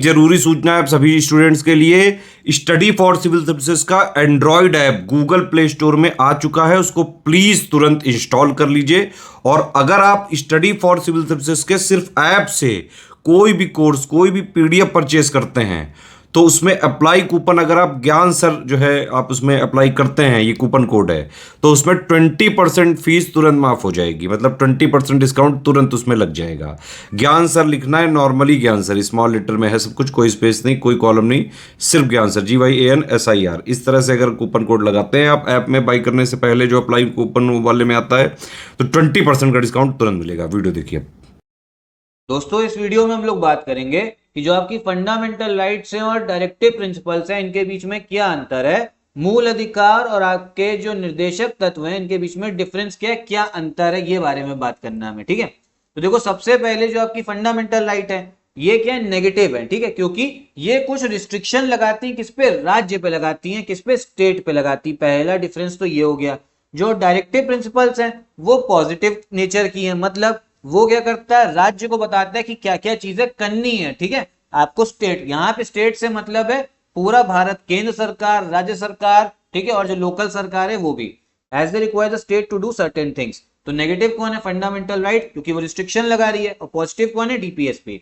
जरूरी सूचना है आप सभी स्टूडेंट्स के लिए, स्टडी फॉर सिविल सर्विसेज का Android app Google play store में आ चुका है, उसको प्लीज तुरंत इंस्टॉल कर लीजिए। और अगर आप स्टडी फॉर सिविल सर्विसेज के सिर्फ ऐप से कोई भी कोर्स, कोई भी पीडीएफ परचेज करते हैं तो उसमें अप्लाई कूपन, अगर आप ज्ञान सर जो है आप उसमें अप्लाई करते हैं, ये कूपन कोड है, तो उसमें 20% फीस तुरंत माफ हो जाएगी, मतलब 20% डिस्काउंट तुरंत उसमें लग जाएगा। ज्ञान सर लिखना है, नॉर्मली ज्ञान सर स्मॉल लेटर में है सब कुछ, कोई स्पेस नहीं, कोई कॉलम नहीं, सिर्फ ज्ञान सर GYANSIR। इस तरह से अगर कूपन कोड लगाते हैं आप ऐप में बाई करने से पहले, जो अप्लाई कूपन वाले में आता है, तो 20% का डिस्काउंट तुरंत मिलेगा। वीडियो देखिए। दोस्तों इस वीडियो में हम लोग बात करेंगे कि जो आपकी फंडामेंटल राइट्स हैं और डायरेक्टिव प्रिंसिपल्स हैं, इनके बीच में क्या अंतर है। मूल अधिकार और आपके जो निर्देशक तत्व हैं, इनके बीच में डिफरेंस क्या है, क्या अंतर है, ये बारे में बात करना है हमें। ठीक है, तो देखो सबसे पहले जो आपकी फंडामेंटल राइट है, ये क्या है, नेगेटिव है। ठीक है, क्योंकि ये कुछ रिस्ट्रिक्शन लगाती है, किस पे, राज्य पे लगाती है, किस पे, स्टेट पे लगाती है। पहला डिफरेंस तो ये हो गया। जो डायरेक्टिव प्रिंसिपल्स हैं वो पॉजिटिव नेचर की है, मतलब वो क्या करता है, राज्य को बताता है कि क्या क्या चीजें करनी है। ठीक है, आपको स्टेट, यहाँ पे स्टेट से मतलब है पूरा भारत, केंद्र सरकार, राज्य सरकार, ठीक है, और जो लोकल सरकार है वो भी, as they require the state to do certain things. तो नेगेटिव कौन है, फंडामेंटल राइट, क्योंकि वो रिस्ट्रिक्शन लगा रही है। और पॉजिटिव कौन है, डीपीएसपी।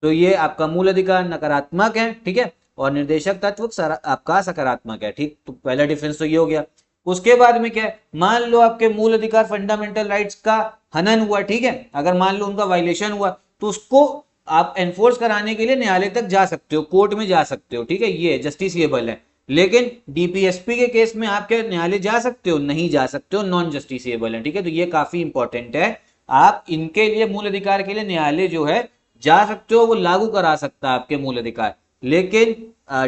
तो ये आपका मूल अधिकार नकारात्मक है, ठीक है, और निर्देशक तत्व आपका सकारात्मक है। ठीक, तो पहला डिफरेंस तो ये हो गया। उसके बाद में क्या है, मान लो आपके मूल अधिकार फंडामेंटल राइट्स का हनन हुआ, ठीक है, अगर मान लो उनका वायलेशन हुआ, तो उसको आप एनफोर्स कराने के लिए न्यायालय तक जा सकते हो, कोर्ट में जा सकते हो। ठीक है, ये जस्टिसिएबल है। लेकिन डीपीएसपी के केस में आप क्या न्यायालय जा सकते हो, नहीं जा सकते हो, नॉन जस्टिसिएबल है। ठीक है, तो ये काफी इंपॉर्टेंट है। आप इनके लिए, मूल अधिकार के लिए न्यायालय जो है जा सकते हो, वो लागू करा सकता है आपके मूल अधिकार। लेकिन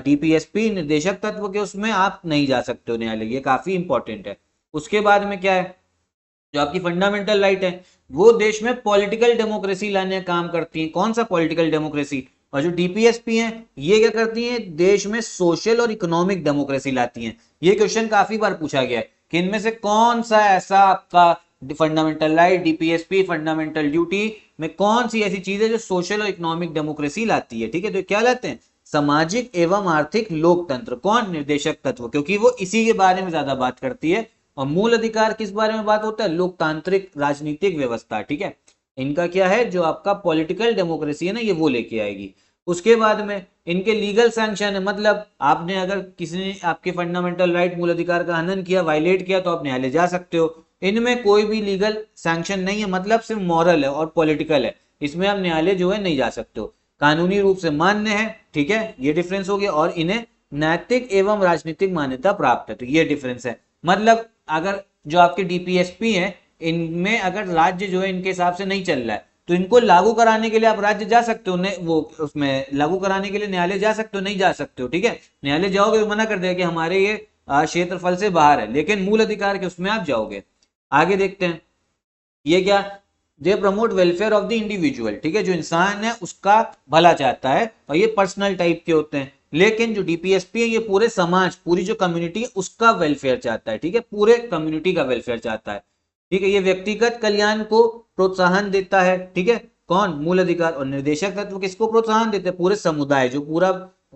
डीपीएसपी निर्देशक तत्व के उसमें आप नहीं जा सकते हो न्यायालय, ये काफी इंपॉर्टेंट है। उसके बाद में क्या है, जो आपकी फंडामेंटल राइट है वो देश में पॉलिटिकल डेमोक्रेसी लाने का काम करती है। कौन सा पॉलिटिकल डेमोक्रेसी। और जो डीपीएसपी है ये क्या करती है, देश में सोशल और इकोनॉमिक डेमोक्रेसी लाती है। ये क्वेश्चन काफी बार पूछा गया है कि इनमें से कौन सा ऐसा आपका fundamental right, DPSP, fundamental duty में कौन सी ऐसी चीज है जो सोशल और इकोनॉमिक डेमोक्रेसी लाती है। ठीक है, तो क्या लाते हैं, सामाजिक एवं आर्थिक लोकतंत्र। कौन, निर्देशक तत्व, क्योंकि वो इसी के बारे में ज्यादा बात करती है। और मूल अधिकार किस बारे में बात होता है, लोकतांत्रिक राजनीतिक व्यवस्था। ठीक है, इनका क्या है, जो आपका पॉलिटिकल डेमोक्रेसी है ना, ये वो लेके आएगी। उसके बाद में इनके लीगल सैंक्शन है, मतलब आपने अगर किसी ने आपके फंडामेंटल राइट, मूल अधिकार का हनन किया, वायलेट किया, तो आप न्यायालय जा सकते हो। इनमें कोई भी लीगल सैंक्शन नहीं है, मतलब सिर्फ मॉरल है और पॉलिटिकल है, इसमें आप न्यायालय जो है नहीं जा सकते हो, कानूनी रूप से मान्य है। ठीक है, ये डिफरेंस हो गया। और इन्हें नैतिक एवं राजनीतिक मान्यता प्राप्त है, तो ये डिफरेंस है। मतलब अगर जो आपके डीपीएसपी हैं, इनमें अगर राज्य जो है इनके हिसाब से नहीं चल रहा है, तो इनको लागू कराने के लिए आप राज्य जा सकते हो, वो उसमें लागू कराने के लिए न्यायालय जा सकते हो, नहीं जा सकते हो। ठीक है, न्यायालय जाओगे तो मना कर देगा कि हमारे ये क्षेत्रफल से बाहर है, लेकिन मूल अधिकार के उसमें आप जाओगे। आगे देखते हैं, ये क्या, they promote welfare of the individual. ठीक है, जो इंसान है उसका भला चाहता है, और ये पर्सनल टाइप के होते हैं। लेकिन जो डीपीएसपी है ये पूरे समाज, पूरी जो कम्युनिटी है उसका वेलफेयर चाहता है। ठीक है, पूरे कम्युनिटी का वेलफेयर चाहता है। ठीक है, ये व्यक्तिगत कल्याण को प्रोत्साहन देता है। ठीक है, कौन, मूल अधिकार। और निर्देशक तत्व किसको प्रोत्साहन देते हैं, पूरे समुदाय, जो पूरा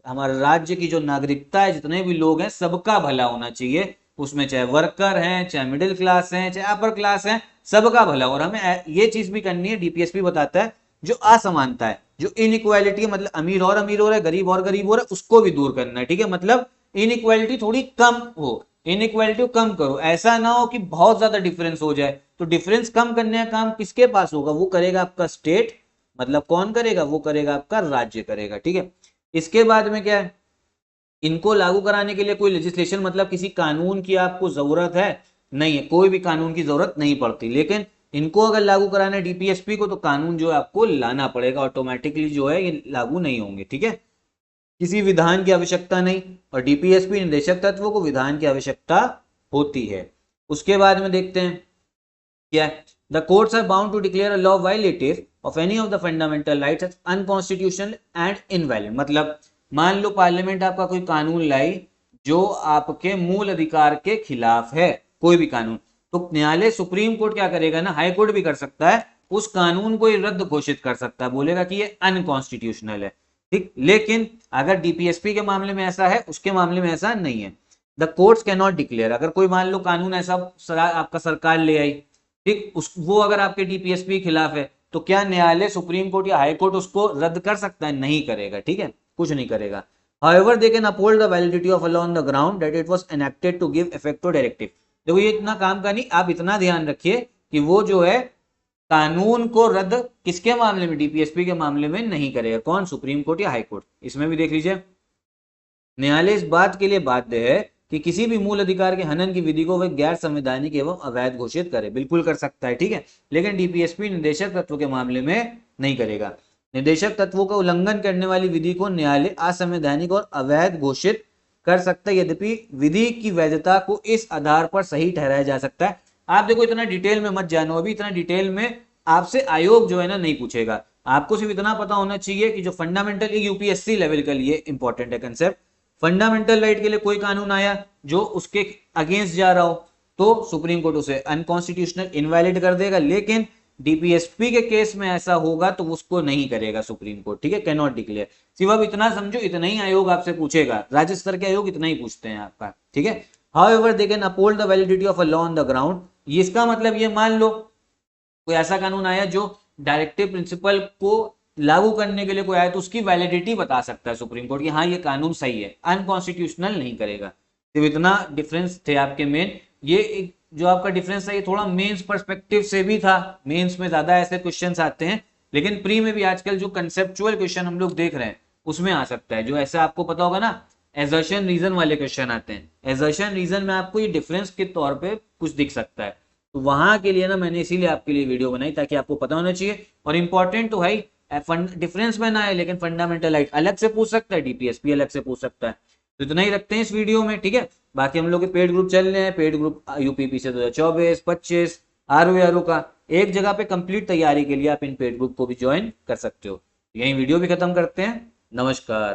हमारे राज्य की जो नागरिकता है, जितने भी लोग हैं, सबका भला होना चाहिए उसमें, चाहे वर्कर हैं, चाहे मिडिल क्लास हैं, चाहे अपर क्लास हैं, सबका भला। और हमें ये चीज भी करनी है, डीपीएसपी बताता है, जो असमानता है, जो इनइक्वालिटी है, मतलब अमीर और अमीर हो रहा है, गरीब और गरीब हो रहा है, उसको भी दूर करना है। ठीक है, मतलब इनइक्वालिटी थोड़ी कम हो, इनइक्वालिटी कम करो, ऐसा ना हो कि बहुत ज्यादा डिफरेंस हो जाए। तो डिफरेंस कम करने का काम किसके पास होगा, वो करेगा आपका स्टेट, मतलब कौन करेगा, वो करेगा आपका राज्य करेगा। ठीक है, इसके बाद में क्या है, इनको लागू कराने के लिए कोई लेजिस्लेशन, मतलब किसी कानून की आपको जरूरत है, नहीं है, कोई भी कानून की जरूरत नहीं पड़ती। लेकिन इनको अगर लागू कराना है डीपीएसपी को, तो कानून जो है आपको लाना पड़ेगा, ऑटोमेटिकली जो है ये लागू नहीं होंगे। ठीक है, किसी विधान की आवश्यकता नहीं। और डीपीएसपी निर्देशक तत्वों को विधान की आवश्यकता होती है। उसके बाद में देखते हैं क्या है, the courts are bound to declare a law violative of any of the fundamental rights as unconstitutional and invalid. मतलब मान लो पार्लियामेंट आपका कोई कानून लाई जो आपके मूल अधिकार के खिलाफ है, कोई भी कानून, तो न्यायालय, सुप्रीम कोर्ट क्या करेगा ना, हाई कोर्ट भी कर सकता है, उस कानून को रद्द घोषित कर सकता है, बोलेगा कि ये अनकॉन्स्टिट्यूशनल है। ठीक। लेकिन अगर डीपीएसपी के मामले में ऐसा है, उसके मामले में ऐसा नहीं है। The courts can not declare, अगर कोई मान लो कानून ऐसा आपका सरकार ले आई, ठीक, वो अगर आपके डीपीएसपी के खिलाफ है, तो क्या न्यायालय, सुप्रीम कोर्ट या हाई कोर्ट उसको रद्द कर सकता है? नहीं करेगा, ठीक है, कुछ नहीं करेगा। However, they can uphold the validity of a law on the ground that it was enacted to give effect to directive। देखो ये इतना काम का नहीं, आप इतना ध्यान रखिए कि वो जो है कानून को रद्द किसके मामले में, डीपीएसपी के मामले में नहीं करेगा। कौन? सुप्रीम कोर्ट या हाई कोर्ट। इसमें भी देख लीजिए, न्यायालय इस बात के लिए बाध्य है कि किसी भी मूल अधिकार के हनन की विधि को वह गैर संवैधानिक एवं अवैध घोषित करे। बिल्कुल कर सकता है, ठीक है, लेकिन डीपीएसपी निर्देशक तत्व के मामले में नहीं करेगा। निर्देशक तत्वों का उल्लंघन करने वाली विधि को न्यायालय असंवैधानिक और अवैध घोषित कर सकता है, यद्यपि विधि की वैधता को इस आधार पर सही ठहराया जा सकता है। आप देखो इतना डिटेल में मत जानो, अभी इतना डिटेल में आपसे आयोग जो है ना नहीं पूछेगा। आपको सिर्फ इतना पता होना चाहिए कि जो फंडामेंटल, यूपीएससी लेवल के लिए इंपॉर्टेंट है कंसेप्ट, फंडामेंटल राइट के लिए कोई कानून आया जो उसके अगेंस्ट जा रहा हो तो सुप्रीम कोर्ट उसे अनकॉन्स्टिट्यूशनल, इनवैलिड कर देगा। लेकिन डीपीएसपी के केस में ऐसा होगा तो उसको नहीं करेगा सुप्रीम कोर्ट, ठीक है, कैन नॉट डिक्लेयर। सिर्फ अब इतना समझो, इतना ही आयोग आपसे पूछेगा, राज्य स्तर के आयोग इतना ही पूछते हैं आपका, ठीक है। However they can uphold the validity of a law on the ground. इसका मतलब ये मान लो कोई ऐसा कानून आया जो डायरेक्टिव प्रिंसिपल को लागू करने के लिए कोई आया, तो उसकी वैलिडिटी बता सकता है सुप्रीम कोर्ट कि हाँ ये कानून सही है, अनकॉन्स्टिट्यूशनल नहीं करेगा। तो इतना डिफरेंस थे आपके मेन। ये एक जो आपका डिफरेंस है ये थोड़ा मेंस पर्सपेक्टिव से भी था, मेंस में ज्यादा ऐसे क्वेश्चंस आते हैं, लेकिन प्री में भी आजकल जो कंसेप्चुअल क्वेश्चन हम लोग देख रहे हैं उसमें आ सकता है। जो ऐसा आपको पता होगा ना, एजर्शन रीजन वाले क्वेश्चन आते हैं, एजर्शन रीजन में आपको ये डिफरेंस के तौर पे कुछ दिख सकता है। तो वहां के लिए ना मैंने इसीलिए आपके लिए वीडियो बनाई ताकि आपको पता होना चाहिए। और इंपॉर्टेंट तो भाई डिफरेंस में ना है, लेकिन फंडामेंटल राइट अलग से पूछ सकता है, डीपीएसपी अलग से पूछ सकता है। तो इतना ही रखते हैं इस वीडियो में, ठीक है। बाकी हम लोग के पेड ग्रुप चल रहे हैं, पेड ग्रुप यूपीपी से 2024, 25 आरओ का एक जगह पे कंप्लीट तैयारी के लिए आप इन पेड ग्रुप को भी ज्वाइन कर सकते हो। यही वीडियो भी खत्म करते हैं। नमस्कार।